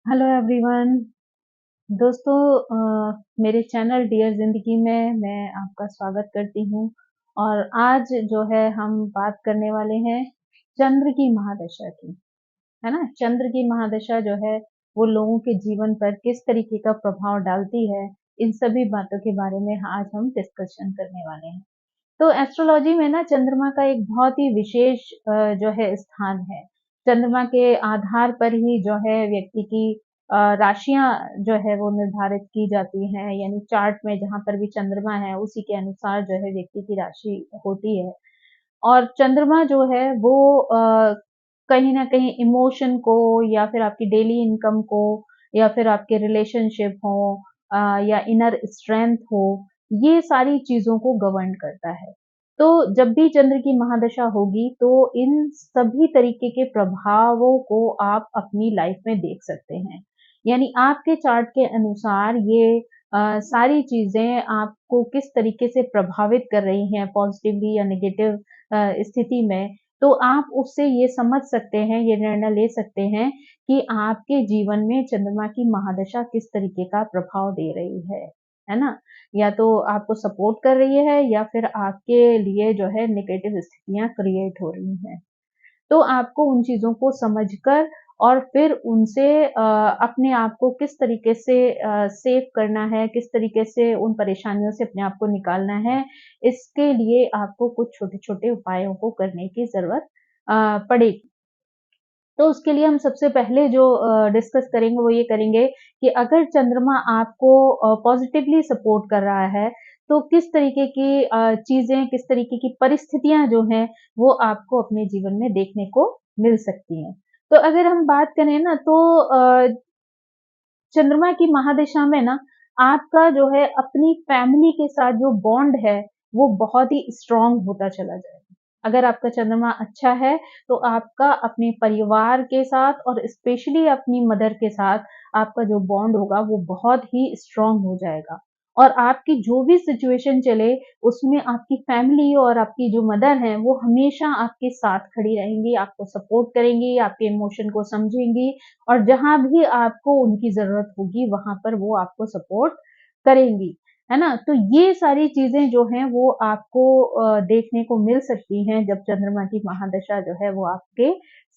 Hello everyone. दोस्तों, मेरे channel dear जिंदगी में मैं आपका स्वागत करती हूँ। और आज जो है हम बात करने वाले हैं चंद्र की महादशा की। है ना, चंद्र की महादशा जो है वो लोगों के जीवन पर किस तरीके का प्रभाव डालती है, इन सभी बातों के बारे में आज हम डिस्कशन करने वाले हैं। तो एस्ट्रोलॉजी में ना चंद्रमा का एक बहुत ही विशेष जो है स्थान है। चंद्रमा के आधार पर ही जो है व्यक्ति की राशियां जो है वो निर्धारित की जाती हैं, यानी चार्ट में जहां पर भी चंद्रमा है उसी के अनुसार जो है व्यक्ति की राशि होती है। और चंद्रमा जो है वो कहीं ना कहीं इमोशन को या फिर आपकी डेली इनकम को या फिर आपके रिलेशनशिप हो या इनर स्ट्रेंथ हो, ये सारी चीजों को गवर्न करता है। तो जब भी चंद्र की महादशा होगी तो इन सभी तरीके के प्रभावों को आप अपनी लाइफ में देख सकते हैं। यानी आपके चार्ट के अनुसार ये सारी चीजें आपको किस तरीके से प्रभावित कर रही हैं, पॉजिटिवली या नेगेटिव स्थिति में। तो आप उससे ये समझ सकते हैं, ये निर्णय ले सकते हैं कि आपके जीवन में चंद्रमा की महादशा किस तरीके का प्रभाव दे रही है ना? या तो आपको सपोर्ट कर रही है या फिर आपके लिए जो है नेगेटिव स्थितियाँ क्रिएट हो रही हैं। तो आपको उन चीज़ों को समझकर और फिर उनसे अपने आप को किस तरीके से सेव करना है, किस तरीके से उन परेशानियों से अपने आप को निकालना है, इसके लिए आपको कुछ छोटे-छोटे उपायों को करने की ज़रूरत पड़ेगी। तो उसके लिए हम सबसे पहले जो डिस्कस करेंगे वो ये करेंगे कि अगर चंद्रमा आपको पॉजिटिवली सपोर्ट कर रहा है, तो किस तरीके की चीज़ें, किस तरीके की परिस्थितियाँ जो हैं, वो आपको अपने जीवन में देखने को मिल सकती हैं। तो अगर हम बात करें ना तो चंद्रमा की महादशा में ना आपका जो है अपनी फैमिली के साथ जो बॉन्ड है, वो बहुत ही स्ट्रॉन्ग होता चला जाएगा। अगर आपका चंद्रमा अच्छा है, तो आपका अपने परिवार के साथ और स्पेशली अपनी मदर के साथ आपका जो बॉन्ड होगा, वो बहुत ही स्ट्रॉन्ग हो जाएगा। और आपकी जो भी सिचुएशन चले, उसमें आपकी फैमिली और आपकी जो मदर हैं, वो हमेशा आपके साथ खड़ी रहेंगी, आपको सपोर्ट करेंगी, आपके इमोशन को समझेंगी और जहाँ भी आपको उनकी ज़रूरत होगी, वहाँ पर वो आपको सपोर्ट करेंगी, है ना? तो ये सारी चीज़ें जो हैं वो आपको देखने को मिल सकती हैं जब चंद्रमा की महादशा जो है वो आपके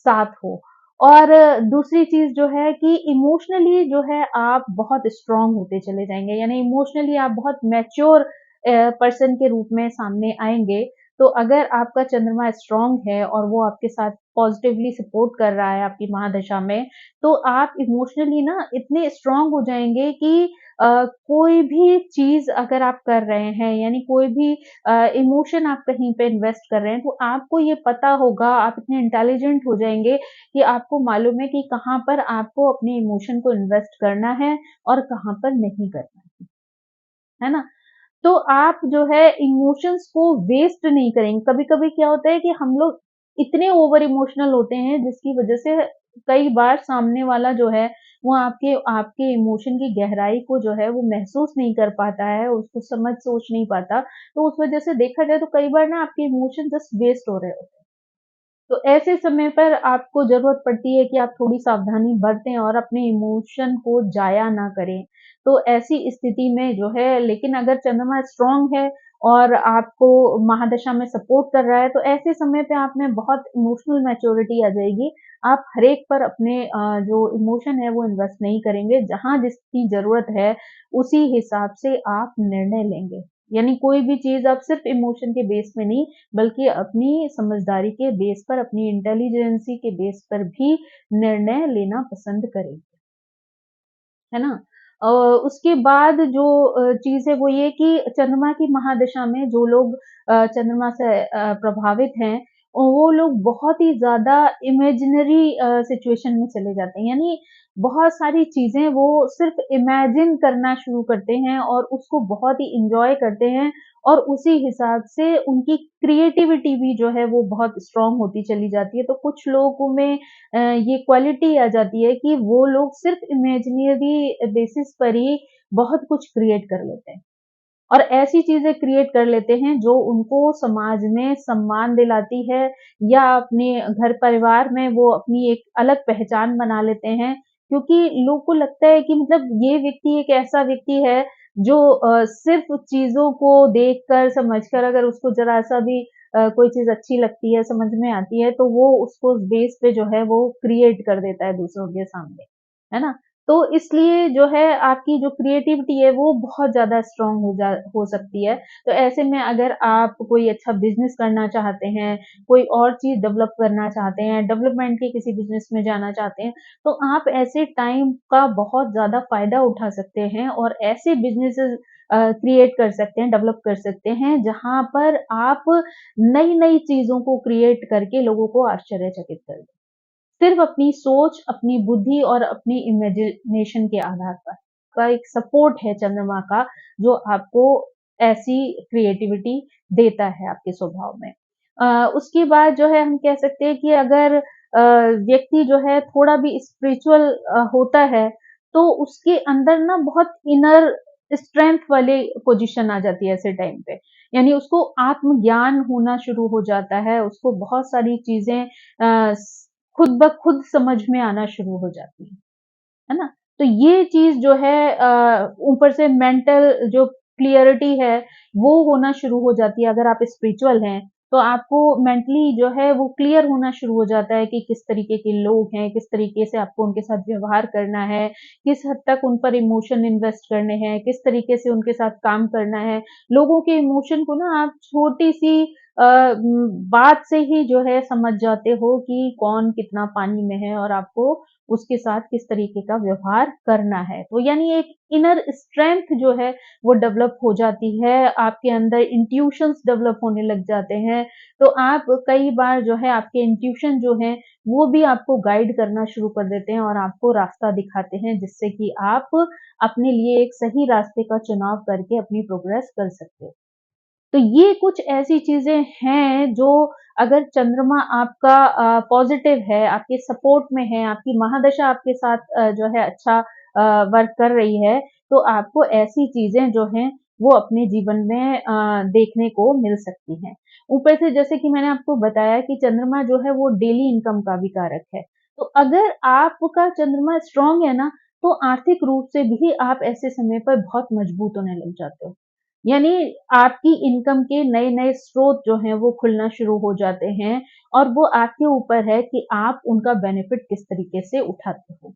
साथ हो। और दूसरी चीज़ जो है कि इमोशनली जो है आप बहुत स्ट्रॉन्ग होते चले जाएँगे, यानी इमोशनली आप बहुत मैच्योर पर्सन के रूप में सामने आएँगे। तो अगर आपका चंद्रमा स्ट्रॉन्ग है और वो आपके साथ पॉजिटिवली सपोर्ट कर रहा है आपकी महादशा में, तो आप इमोशनली ना इतने स्ट्रॉन्ग हो जाएँगे कि कोई भी चीज़ अगर आप कर रहे हैं, यानी कोई भी इमोशन आप कहीं पे इन्वेस्ट कर रहे हैं, तो आपको ये पता होगा, आप इतने इंटेलिजेंट हो जाएँगे कि आपको मालूम है कि कहाँ पर आपको अपने इमोशन को इन्वेस्ट करना है और कहाँ पर नहीं करना है ना? तो आप जो है इमोशंस को वेस्ट नहीं करेंगे। कभी-कभी क्या होता है कि हम लोग इतने ओवर इमोशनल होते हैं जिसकी वजह से कई बार सामने वाला जो है वो आपके आपके इमोशन की गहराई को जो है वो महसूस नहीं कर पाता है, उसको समझ सोच नहीं पाता। तो उस वजह से देखा जाए तो कई बार ना आपके इमोशन जस्ट वेस्ट हो रहे होते हैं। तो ऐसे समय पर आपको ज़रूरत पड़ती है कि आप थोड़ी सावधानी बरतें और अपने इमोशन को ज़ाया ना करें। तो ऐसी स्थिति में जो है, लेकिन अगर चंद्रमा स्ट्रॉन्ग है और आपको महादशा में सपोर्ट कर रहा है, तो ऐसे समय पे आप में बहुत इमोशनल मैच्योरिटी आ जाएगी। आप हर एक पर अपने जो इमोशन है वो इन्वेस्ट नहीं करेंगे, जहाँ जिसकी ज़रूरत है, उसी हिसाब से आप निर्णय लेंगे। यानी कोई भी चीज़ आप सिर्फ़ इमोशन के बेस पे नहीं, बल्कि अपनी समझदारी के बेस पर, अपनी इंटेलिजेंसी के बेस पर भी निर्णय लेना पसंद करेंगे, है ना? उसके बाद जो चीज़ है वो ये कि चंद्रमा की महादशा में जो लोग चंद्रमा से प्रभावित हैं, वो लोग बहुत ही ज़्यादा इमेजिनरी सिचुएशन में चले जाते हैं। यानी बहुत सारी चीज़ें वो सिर्फ़ इमेजिन करना शुरू करते हैं और उसको बहुत ही एन्जॉय करते हैं और उसी हिसाब से उनकी क्रिएटिविटी भी जो है वो बहुत स्ट्रॉन्ग होती चली जाती है। तो कुछ लोगों में ये क्वालिटी आ जाती है कि वो लोग सिर्फ़ इमेजिनरी बेसिस पर ही बहुत कुछ क्रिएट कर लेते हैं। और ऐसी चीज़ें क्रिएट कर लेते हैं जो उनको समाज में सम्मान दिलाती है या अपने घर परिवार में वो अपनी एक अलग पहचान बना लेते हैं क्योंकि लोग को लगता है कि मतलब ये व्यक्ति एक ऐसा व्यक्ति है जो सिर्फ चीज़ों को देखकर, समझकर अगर उसको ज़रा-सा भी कोई चीज़ अच्छी लगती है, समझ में आती है, तो वो उसको उस बेस पे जो है वो क्रिएट कर देता है दूसरों के सामने, है ना? तो इसलिए जो है आपकी जो क्रिएटिविटी है वो बहुत ज़्यादा स्ट्रॉन्ग हो सकती है। तो ऐसे में अगर आप कोई अच्छा बिज़नेस करना चाहते हैं, कोई और चीज़ डेवलप करना चाहते हैं, डेवलपमेंट के किसी बिज़नेस में जाना चाहते हैं, तो आप ऐसे टाइम का बहुत ज़्यादा फ़ायदा उठा सकते हैं और ऐसे बिज़नेसेज़ क्रिएट कर सकते हैं, डेवलप कर सकते हैं, जहाँ पर आप नई-नई चीज़ों को क्रिएट करके लोगों को आश्चर्यचकित कर दें। सिर्फ अपनी सोच, अपनी बुद्धि और अपनी इमेजिनेशन के आधार पर का एक सपोर्ट है चंद्रमा का, जो आपको ऐसी क्रिएटिविटी देता है आपके स्वभाव में। उसके बाद जो है हम कह सकते हैं कि अगर व्यक्ति जो है थोड़ा भी स्पिरिचुअल होता है, तो उसके अंदर ना बहुत इनर स्ट्रेंथ वाली पोज़ीशन आ जाती है ऐसे टाइम पे। यानी उसको आत्मज्ञान होना शुरू हो जाता है, उसको बहुत सारी चीज़ें अ, खुद ब खुद समझ में आना शुरू हो जाती है ना? तो ये चीज़ जो है ऊपर से मेंटल जो क्लियरिटी है, वो होना शुरू हो जाती है अगर आप स्पिरिचुअल हैं, तो आपको मेंटली जो है वो क्लियर होना शुरू हो जाता है कि किस तरीके के लोग हैं, किस तरीके से आपको उनके साथ व्यवहार करना है, किस हद तक उन पर इमोशन इन्वेस्ट करने हैं, किस तरीके से उनके साथ काम करना है। लोगों के इमोशन को ना आप छोटी-सी बात से ही जो है समझ जाते हो कि कौन कितना पानी में है और आपको उसके साथ किस तरीके का व्यवहार करना है। तो यानी एक इनर स्ट्रेंथ जो है वो डेवलप हो जाती है, आपके अंदर इंट्यूशंस डेवलप होने लग जाते हैं। तो आप कई बार जो है आपके इंट्यूशन जो हैं वो भी आपको गाइड करना शुरू कर देते हैं और आपको रास्ता दिखाते हैं जिससे कि आप अपने लिए एक सही रास्ते का चुनाव करके अपनी प्रोग्रेस कर सकते हो। तो ये कुछ ऐसी चीज़ें हैं जो अगर चंद्रमा आपका पॉज़िटिव है, आपके सपोर्ट में है, आपकी महादशा आपके साथ जो है अच्छा वर्क कर रही है, तो आपको ऐसी चीज़ें जो हैं वो अपने जीवन में देखने को मिल सकती हैं। ऊपर से जैसे कि मैंने आपको बताया कि चंद्रमा जो है वो डेली इनकम का भी कारक है। तो अगर आपका चंद्रमा स्ट्रॉन्ग है ना, तो आर्थिक रूप से भी आप ऐसे समय पर बहुत मजबूत होने लग जाते हो। यानी आपकी इनकम के नए-नए स्रोत जो हैं वो खुलना शुरू हो जाते हैं और वो आपके ऊपर है कि आप उनका बेनिफिट किस तरीके से उठाते हो,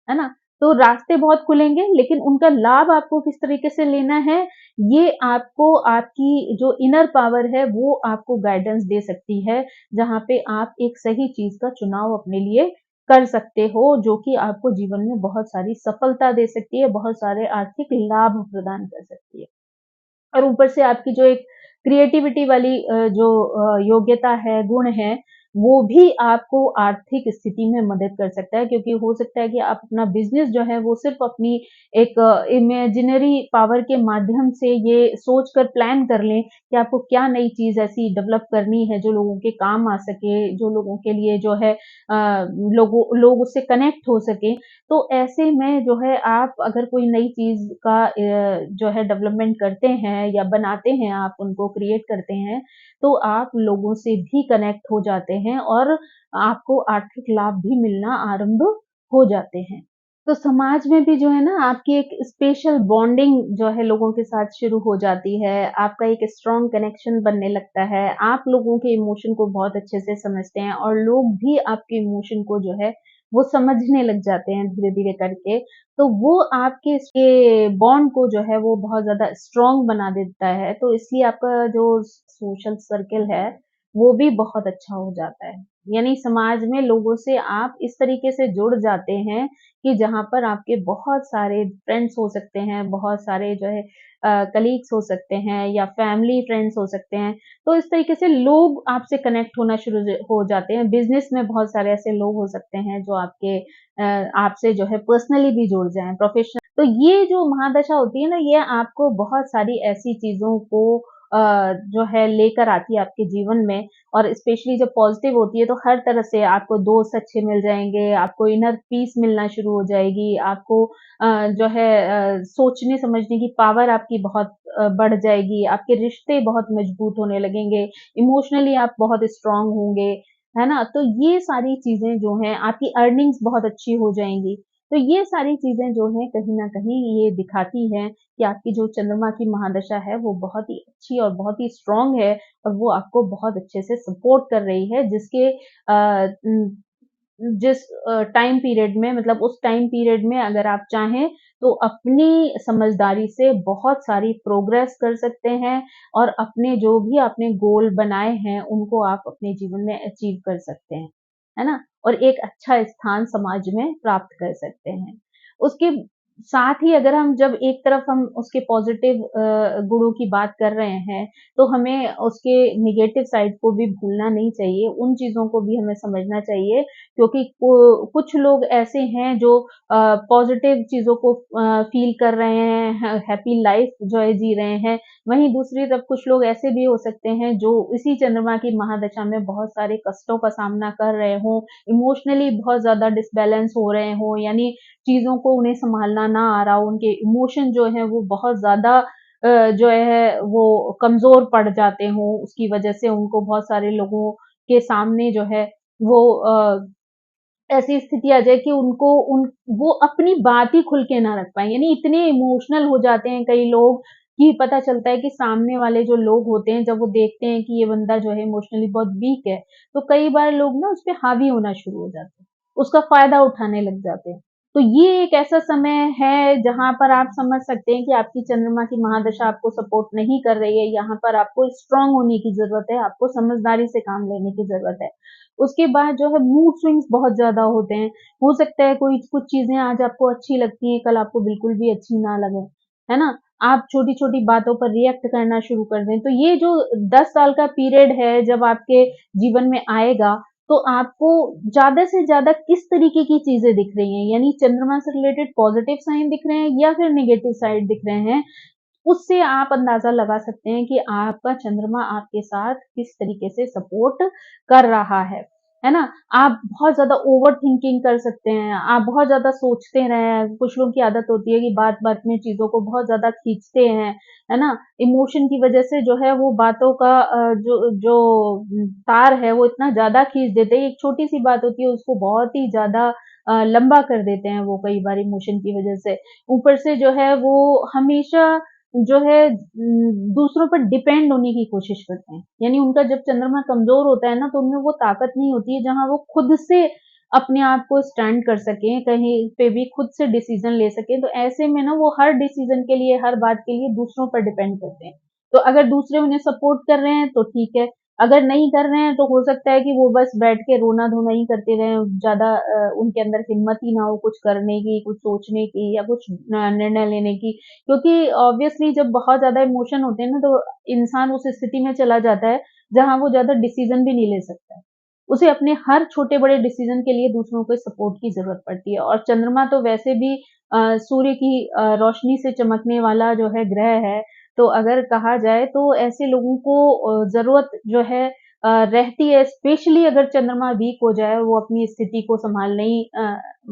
है ना? तो रास्ते बहुत खुलेंगे लेकिन उनका लाभ आपको किस तरीके से लेना है, ये आपको आपकी जो इनर पावर है वो आपको गाइडेंस दे सकती है, जहाँ पे आप एक सही चीज़ का चुनाव अपने लिए कर सकते हो, जो कि आपको जीवन में बहुत सारी सफलता दे सकती है, बहुत सारे आर्थिक लाभ प्रदान कर सकती है। और ऊपर से आपकी जो एक क्रिएटिविटी वाली जो योग्यता है, गुण है, वो भी आपको आर्थिक स्थिति में मदद कर सकता है क्योंकि हो सकता है कि आप अपना बिज़नेस जो है वो सिर्फ़ अपनी एक इमेजिनरी पावर के माध्यम से ये सोच कर प्लान कर लें कि आपको क्या नई चीज़ ऐसी डेवलप करनी है जो लोगों के काम आ सके, जो लोगों के लिए जो है लोग उससे कनेक्ट हो सकें। तो ऐसे में जो है आप अगर कोई नई चीज़ का जो है डेवलपमेंट करते हैं या बनाते हैं आप उनको क्रिएट करते हैं, तो आप लोगों से भी कनेक्ट हो जाते हैं और आपको आर्थिक लाभ भी मिलना आरंभ हो जाते हैं। तो समाज में भी जो है ना आपकी एक स्पेशल बॉन्डिंग जो है लोगों के साथ शुरू हो जाती है, आपका एक स्ट्रॉन्ग कनेक्शन बनने लगता है, आप लोगों के इमोशन को बहुत अच्छे से समझते हैं और लोग भी आपके इमोशन को जो है वो समझने लग जाते हैं धीरे-धीरे करके, तो वो आपके इसके बॉन्ड को जो है वो बहुत ज़्यादा स्ट्रॉन्ग बना देता है, तो इसलिए आपका जो सोशल सर्किल है, वो भी बहुत अच्छा हो जाता है। यानी समाज में लोगों से आप इस तरीके से जुड़ जाते हैं कि जहाँ पर आपके बहुत सारे फ्रेंड्स हो सकते हैं, बहुत सारे जो है कलीग्स हो सकते हैं या फैमिली फ्रेंड्स हो सकते हैं। तो इस तरीके से लोग आपसे कनेक्ट होना शुरू हो जाते हैं। बिज़नेस में बहुत सारे ऐसे लोग हो सकते हैं जो आपसे जो है पर्सनली भी जुड़ जाएँ, प्रोफेशनल तो ये जो महादशा होती है ना, ये आपको बहुत सारी ऐसी चीज़ों को जो है लेकर आती है आपके जीवन में और स्पेशली जब पॉज़िटिव होती है तो हर तरह से आपको दोस्त अच्छे मिल जाएँगे, आपको इनर पीस मिलना शुरू हो जाएगी, आपको जो है सोचने समझने की पावर आपकी बहुत बढ़ जाएगी, आपके रिश्ते बहुत मजबूत होने लगेंगे, इमोशनली आप बहुत स्ट्रॉन्ग होंगे, है ना? तो ये सारी चीज़ें जो हैं आपकी अर्निंग्स बहुत अच्छी हो जाएँगी। तो ये सारी चीजें जो है कहीं ना कहीं ये दिखाती हैं कि आपकी जो चंद्रमा की महादशा है वो बहुत ही अच्छी और बहुत ही स्ट्रांग है, और वो आपको बहुत अच्छे से सपोर्ट कर रही है, जिस टाइम पीरियड में, मतलब उस टाइम पीरियड में अगर आप चाहें तो अपनी समझदारी से बहुत सारी प्रोग्रेस कर सकते हैं, और अपने जो भी आपने गोल बनाए हैं उनको आप अपने जीवन में अचीव कर सकते हैं, है ना? और एक अच्छा स्थान समाज में प्राप्त कर सकते हैं। उसके साथ ही अगर हम जब एक तरफ हम उसके पॉजिटिव गुणों की बात कर रहे हैं, तो हमें उसके नेगेटिव साइड को भी भूलना नहीं चाहिए, उन चीज़ों को भी हमें समझना चाहिए, क्योंकि कुछ लोग ऐसे हैं जो पॉजिटिव चीज़ों को फ़ील कर रहे हैं, हैप्पी लाइफ़ जो है जी रहे हैं। वहीं दूसरी तरफ कुछ लोग ऐसे भी हो सकते हैं जो इसी चंद्रमा की महादशा में बहुत सारे कष्टों का सामना कर रहे हों, इमोशनली बहुत ज़्यादा डिसबैलेंस हो रहे हों, यानी चीज़ों को उन्हें सँभालना ना आ रहा हो, उनके इमोशन जो हैं वो बहुत ज़्यादा जो है वो कमज़ोर पड़ जाते हों, उसकी वजह से उनको बहुत सारे लोगों के सामने जो है वो ऐसी स्थिति आ जाए कि उनको उन वो अपनी बात ही खुल के ना रख पाएँ, यानी इतने इमोशनल हो जाते हैं कई लोग कि पता चलता है कि सामने वाले जो लोग होते हैं, जब वो देखते हैं कि ये बंदा जो है इमोशनली बहुत वीक है, तो कई बार लोग ना उसपे हावी होना शुरू हो जाते हैं, उसका फ़ायदा उठाने लग जाते हैं। तो ये एक ऐसा समय है जहाँ पर आप समझ सकते हैं कि आपकी चंद्रमा की महादशा आपको सपोर्ट नहीं कर रही है, यहाँ पर आपको स्ट्रॉन्ग होने की ज़रूरत है, आपको समझदारी से काम लेने की ज़रूरत है। उसके बाद जो है मूड स्विंग्स बहुत ज़्यादा होते हैं। हो सकता है कोई कुछ चीज़ें आज आपको अच्छी लगती हैं, कल आपको बिल्कुल भी अच्छी ना लगें, है ना? आप छोटी-छोटी बातों पर रिएक्ट करना शुरू कर दें। तो ये जो 10 साल का पीरियड है जब आपके जीवन में आएगा, तो आपको ज़्यादा से ज़्यादा किस तरीके की चीज़ें दिख रही हैं? यानी चंद्रमा से रिलेटेड पॉज़िटिव साइन दिख रहे हैं या फिर नेगेटिव साइड दिख रहे हैं? उससे आप अंदाज़ा लगा सकते हैं कि आपका चंद्रमा आपके साथ किस तरीके से सपोर्ट कर रहा है ना? आप बहुत ज़्यादा ओवर थिंकिंग कर सकते हैं, आप बहुत ज़्यादा सोचते रहें, कुछ लोगों की आदत होती है कि बात-बात में चीज़ों को बहुत ज़्यादा खींचते हैं, है ना? इमोशन की वज़ह से जो है वो बातों का जो जो तार है वो इतना ज़्यादा खींच देते हैं, एक छोटी-सी बात होती है उसको बहुत ही ज़्यादा लंबा कर देते हैं वो कई बार इमोशन की वज़ह से। ऊपर से जो है वो हमेशा जो है दूसरों पर डिपेंड होने की कोशिश करते हैं। यानी उनका जब चंद्रमा कमज़ोर होता है ना, तो उनमें वो ताकत नहीं होती है जहाँ वो खुद से अपने आप को स्टैंड कर सकें, कहीं पे भी खुद से डिसीज़न ले सकें। तो ऐसे में ना वो हर डिसीज़न के लिए, हर बात के लिए दूसरों पर डिपेंड करते हैं। तो अगर दूसरे उन्हें सपोर्ट कर रहे हैं तो ठीक है, अगर नहीं कर रहे हैं तो हो सकता है कि वो बस बैठ के रोना-धोना ही करते रहें, ज़्यादा उनके अंदर हिम्मत ही ना हो कुछ करने की, कुछ सोचने की या कुछ निर्णय लेने की। क्योंकि ऑब्वियसली जब बहुत ज़्यादा इमोशन होते हैं ना, तो इंसान उस स्थिति में चला जाता है, जहाँ वो ज़्यादा डिसीज़न भी नहीं ले सकता है। उसे अपने हर छोटे-बड़े डिसीज़न के लिए दूसरों के सपोर्ट की ज़रूरत पड़ती है, और चंद्रमा तो वैसे भी सूर्य की रोशनी से चमकने वाला जो है ग्रह है, तो अगर कहा जाए तो ऐसे लोगों को ज़रूरत जो है रहती है, स्पेशली अगर चंद्रमा वीक हो जाए, वो अपनी स्थिति को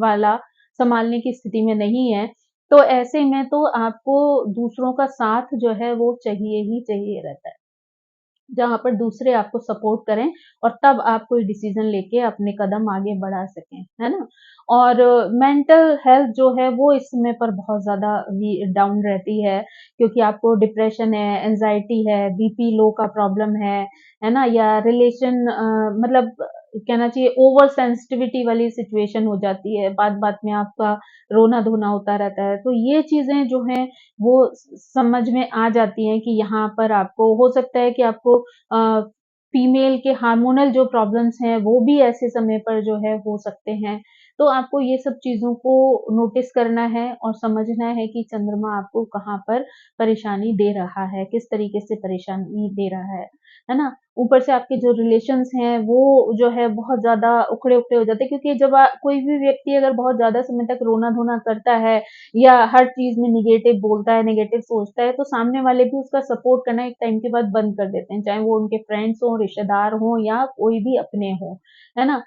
वाला सँभालने की स्थिति में नहीं है, तो ऐसे में तो आपको दूसरों का साथ जो है वो चाहिए ही चाहिए रहता है। जहाँ पर दूसरे आपको सपोर्ट करें और तब आप कोई डिसीज़न लेके अपने कदम आगे बढ़ा सकें, है ना? और मेंटल हेल्थ जो है वो इस समय पर बहुत ज़्यादा वी डाउन रहती है, क्योंकि आपको डिप्रेशन है, एंग्ज़ायटी है, बीपी लो का प्रॉब्लम है ना? या रिलेशन मतलब कहना चाहिए ओवर सेंसिटिविटी वाली सिचुएशन हो जाती है, बात-बात में आपका रोना-धोना होता रहता है। तो ये चीज़ें जो हैं वो समझ में आ जाती हैं कि यहाँ पर आपको हो सकता है कि आपको फीमेल के हार्मोनल जो प्रॉब्लम्स हैं वो भी ऐसे समय पर जो है हो सकते हैं। तो आपको ये सब चीज़ों को नोटिस करना है और समझना है कि चंद्रमा आपको कहाँ पर परेशानी दे रहा है, किस तरीके से परेशानी दे रहा है ना? ऊपर से आपके जो रिलेशंस हैं वो जो है बहुत ज़्यादा उखड़े-उखड़े हो जाते हैं, क्योंकि जब कोई भी व्यक्ति अगर बहुत ज़्यादा समय तक रोना-धोना करता है या हर चीज़ में नेगेटिव बोलता है, नेगेटिव सोचता है, तो सामने वाले भी उसका सपोर्ट करना एक टाइम के बाद बंद कर देते हैं, चाहे वो उनके फ्रेंड्स हों, रिश्तेदार हों या कोई भी अपने हों, है ना?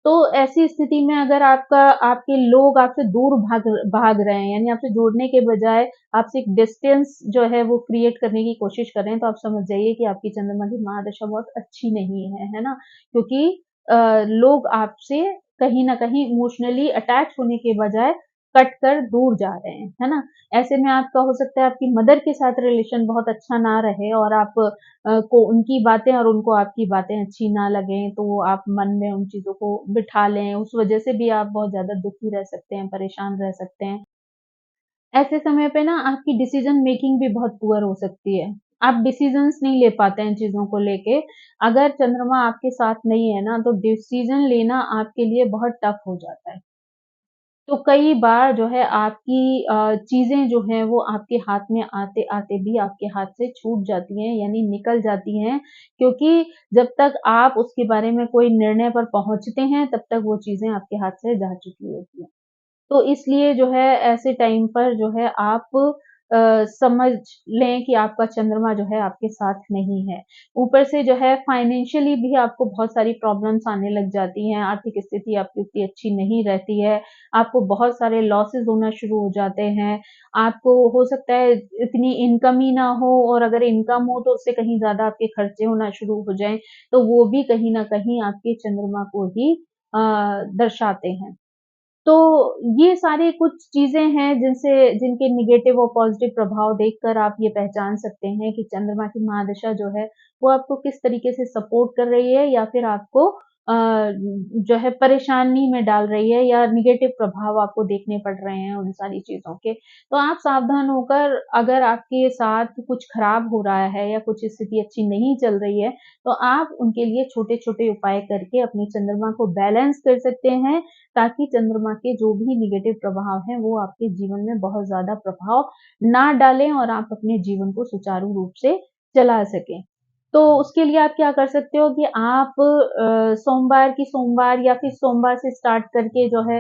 तो ऐसी स्थिति में अगर आपके लोग आपसे दूर भाग रहे हैं, यानी आपसे जुड़ने के बजाय आपसे एक डिस्टेंस जो है वो क्रिएट करने की कोशिश कर रहे हैं, तो आप समझ जाइए कि आपकी चंद्रमा की महादशा बहुत अच्छी नहीं है ना? क्योंकि लोग आपसे कहीं न कहीं इमोशनली अटैच होने के बजाय कट कर दूर जा रहे हैं, है ना? ऐसे में आपका हो सकता है आपकी मदर के साथ रिलेशन बहुत अच्छा ना रहे और आप को उनकी बातें और उनको आपकी बातें अच्छी ना लगें, तो आप मन में उन चीज़ों को बिठा लें, उस वजह से भी आप बहुत ज़्यादा दुखी रह सकते हैं, परेशान रह सकते हैं। ऐसे समय पे ना आपकी डिसीज़न मेकिंग भी बहुत पुअर हो सकती है। आप डिसीज़न्स नहीं ले पाते हैं चीज़ों को लेके। अगर चंद्रमा आपके साथ नहीं है ना, तो डिसीज़न लेना आपके लिए बहुत टफ़ हो जाता है। तो कई बार जो है आपकी चीज़ें जो हैं वो आपके हाथ में आते-आते भी आपके हाथ से छूट जाती हैं यानी निकल जाती हैं क्योंकि जब तक आप उसके बारे में कोई निर्णय पर पहुँचते हैं तब तक वो चीज़ें आपके हाथ से जा चुकी होती हैं। तो इसलिए जो है ऐसे टाइम पर जो है आप समझ लें कि आपका चंद्रमा जो है आपके साथ नहीं है। ऊपर से जो है फाइनेंशियली भी आपको बहुत सारी प्रॉब्लम्स आने लग जाती हैं, आर्थिक स्थिति आपकी उतनी अच्छी नहीं रहती है, आपको बहुत सारे लॉसेस होना शुरू हो जाते हैं, आपको हो सकता है इतनी इनकम ही ना हो और अगर इनकम हो तो उससे कहीं ज़्यादा आपके खर्चे होना शुरू हो जाएँ, तो वो भी कहीं न कहीं आपके चंद्रमा को ही दर्शाते हैं। तो ये सारी कुछ चीज़ें हैं जिनके नेगेटिव और पॉज़िटिव प्रभाव देखकर आप ये पहचान सकते हैं कि चंद्रमा की महादशा जो है, वो आपको किस तरीके से सपोर्ट कर रही है या फिर आपको जो है परेशानी में डाल रही है या नेगेटिव प्रभाव आपको देखने पड़ रहे हैं उन सारी चीज़ों के। तो आप सावधान होकर अगर आपके साथ कुछ खराब हो रहा है या कुछ स्थिति अच्छी नहीं चल रही है, तो आप उनके लिए छोटे-छोटे उपाय करके अपने चंद्रमा को बैलेंस कर सकते हैं ताकि चंद्रमा के जो भी नेगेटिव प्रभाव हैं वो आपके जीवन में बहुत ज़्यादा प्रभाव ना डालें और आप अपने जीवन को सुचारू रूप से चला सकें। तो उसके लिए आप क्या कर सकते हो कि आप सोमवार की सोमवार या फिर सोमवार से स्टार्ट करके जो है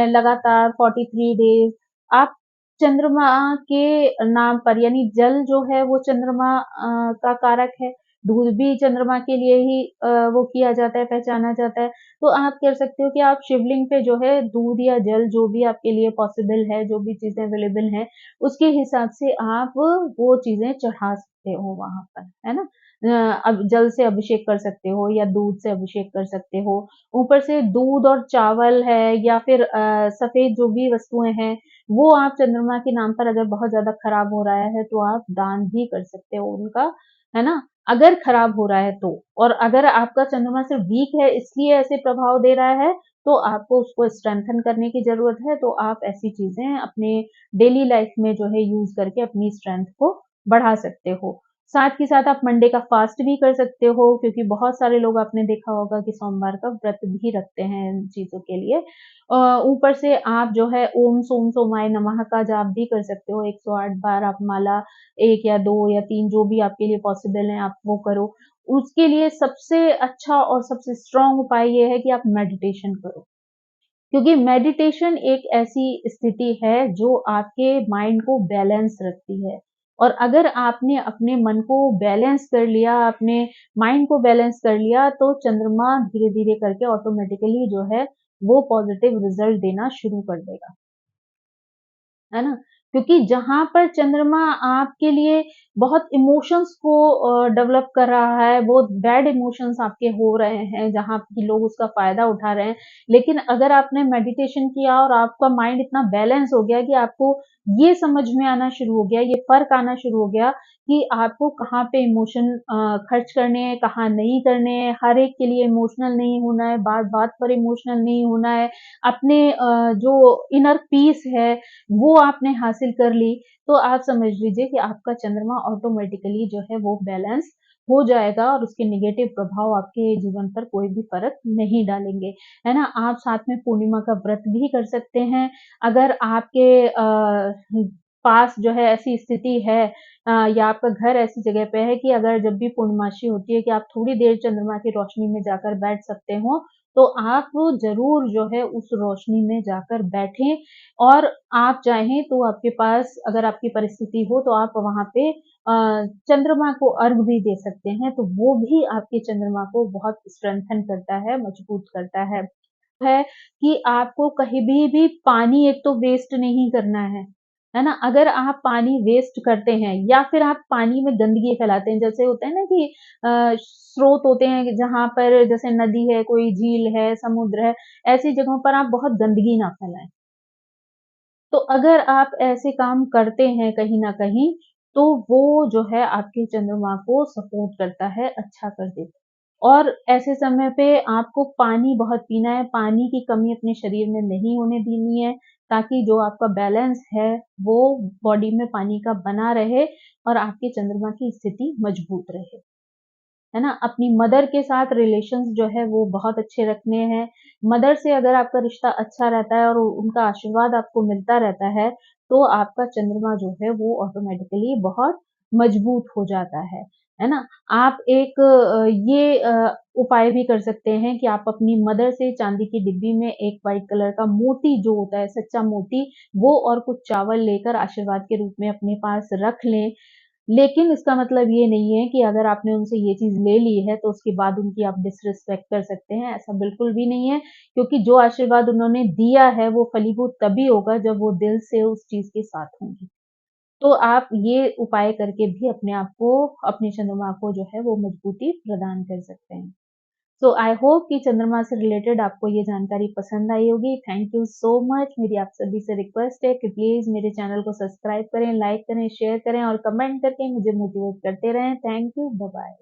लगातार 43 डेज़ आप चंद्रमा के नाम पर यानी जल जो है वो चंद्रमा का कारक है। दूध भी चंद्रमा के लिए ही वो किया जाता है, पहचाना जाता है। तो आप कर सकते हो कि आप शिवलिंग पे जो है दूध या जल जो भी आपके लिए पॉसिबल है, जो भी चीज़ें अवेलेबल हैं, उसके हिसाब से आप वो चीज़ें चढ़ा सकते हो वहाँ पर, है ना? अब जल से अभिषेक कर सकते हो या दूध से अभिषेक कर सकते हो। ऊपर से दूध और चावल है या फिर सफ़ेद जो भी वस्तुएँ हैं, वो आप चंद्रमा के नाम पर अगर बहुत ज़्यादा खराब हो रहा है, तो आप दान भी कर सकते हो उनका, है ना? अगर खराब हो रहा है तो। और अगर आपका चंद्रमा सिर्फ वीक है इसलिए ऐसे प्रभाव दे रहा है, तो आपको उसको स्ट्रेंथन करने की ज़रूरत है, तो आप ऐसी चीज़ें अपने डेली लाइफ में जो है यूज़ करके अपनी स्ट्रेंथ को बढ़ा सकते हो। साथ ही साथ आप मंडे का फास्ट भी कर सकते हो क्योंकि बहुत सारे लोग आपने देखा होगा कि सोमवार का व्रत भी रखते हैं इन चीज़ों के लिए। ऊपर से आप जो है ओम सोम सोमाय नमः का जाप भी कर सकते हो, 108 बार आप माला 1 या 2 या 3 जो भी आपके लिए पॉसिबल है आप वो करो। उसके लिए सबसे अच्छा और सबसे स्ट्रॉन्ग उपाय ये है कि आप मेडिटेशन करो। क्योंकि मेडिटेशन एक ऐसी स्थिति है जो आपके माइंड को बैलेंस रखती है और अगर आपने अपने मन को बैलेंस कर लिया, अपने माइंड को बैलेंस कर लिया, तो चंद्रमा धीरे-धीरे करके ऑटोमेटिकली जो है, वो पॉज़िटिव रिज़ल्ट देना शुरू कर देगा। है ना? क्योंकि जहाँ पर चंद्रमा आपके लिए बहुत इमोशंस को डेवलप कर रहा है, बहुत बैड इमोशंस आपके हो रहे हैं, जहाँ कि लोग उसका फ़ायदा उठा रहे हैं। लेकिन अगर आपने मेडिटेशन किया और आपका माइंड इतना बैलेंस हो गया कि आपको ये समझ में आना शुरू हो गया, ये फ़र्क आना शुरू हो गया कि आपको कहाँ पे इमोशन खर्च करने हैं, कहाँ नहीं करने हैं, हर एक के लिए इमोशनल नहीं होना है, बात-बात पर इमोशनल नहीं होना है। अपने जो इनर पीस है वो आपने हासिल कर ली, तो आप समझ लीजिए कि आपका चंद्रमा ऑटोमेटिकली जो है वो बैलेंस हो जाएगा और उसके नेगेटिव प्रभाव आपके जीवन पर कोई भी फ़र्क नहीं डालेंगे, है ना? आप साथ में पूर्णिमा का व्रत भी कर सकते हैं। अगर आपके पास जो है ऐसी स्थिति है या आपका घर ऐसी जगह पे है कि अगर जब भी पूर्णमासी होती है कि आप थोड़ी देर चंद्रमा की रोशनी में जाकर बैठ सकते हो, तो आप ज़रूर जो है उस रोशनी में जाकर बैठें और आप चाहें तो आपके पास अगर आपकी परिस्थिति हो तो आप वहाँ पे चंद्रमा को अर्घ भी दे सकते हैं, तो वो भी आपके चंद्रमा को बहुत स्ट्रेंथन करता है, मजबूत करता है कि आपको कहीं भी पानी एक तो वेस्ट नहीं करना है ना? अगर आप पानी वेस्ट करते हैं या फिर आप पानी में गंदगी फैलाते हैं, जैसे होता है ना कि स्रोत होते हैं जहाँ पर जैसे नदी है, कोई झील है, समुद्र है, ऐसी जगहों पर आप बहुत गंदगी ना फैलाएँ। तो अगर आप ऐसे काम करते हैं कहीं न कहीं, तो वो जो है आपके चंद्रमा को सपोर्ट करता है, अच्छा कर देता है। और ऐसे समय पे आपको पानी बहुत पीना है, पानी की कमी अपने शरीर में नहीं होने देनी है, ताकि जो आपका बैलेंस है, वो बॉडी में पानी का बना रहे और आपके चंद्रमा की स्थिति मजबूत रहे। है ना? अपनी मदर के साथ रिलेशंस जो है वो बहुत अच्छे रखने हैं। मदर से अगर आपका रिश्ता अच्छा रहता है और उनका आशीर्वाद आपको मिलता रहता है, तो आपका चंद्रमा जो है वो ऑटोमैटिकली बहुत मजबूत हो जाता है ना? आप एक ये उपाय भी कर सकते हैं कि आप अपनी मदर से चांदी की डिब्बी में एक व्हाइट कलर का मोती जो होता है, सच्चा मोती, वो और कुछ चावल लेकर आशीर्वाद के रूप में अपने पास रख लें। लेकिन इसका मतलब ये नहीं है कि अगर आपने उनसे ये चीज़ ले ली है, तो उसके बाद उनकी आप डिसरिस्पेक्ट कर सकते हैं, ऐसा बिल्कुल भी नहीं है, क्योंकि जो आशीर्वाद उन्होंने दिया है, वो फलीभूत तभी होगा जब वो दिल से उस चीज़ के साथ होंगी। तो आप ये उपाय करके भी अपने आप को, अपने चंद्रमा को जो है वो मजबूती प्रदान कर सकते हैं। सो आई होप कि चंद्रमा से रिलेटेड आपको ये जानकारी पसंद आई होगी। Thank you so much. मेरी आप सभी से रिक्वेस्ट है कि प्लीज़ मेरे चैनल को सब्सक्राइब करें, लाइक करें, शेयर करें और कमेंट करके मुझे मोटिवेट करते रहें। Thank you. Bye bye.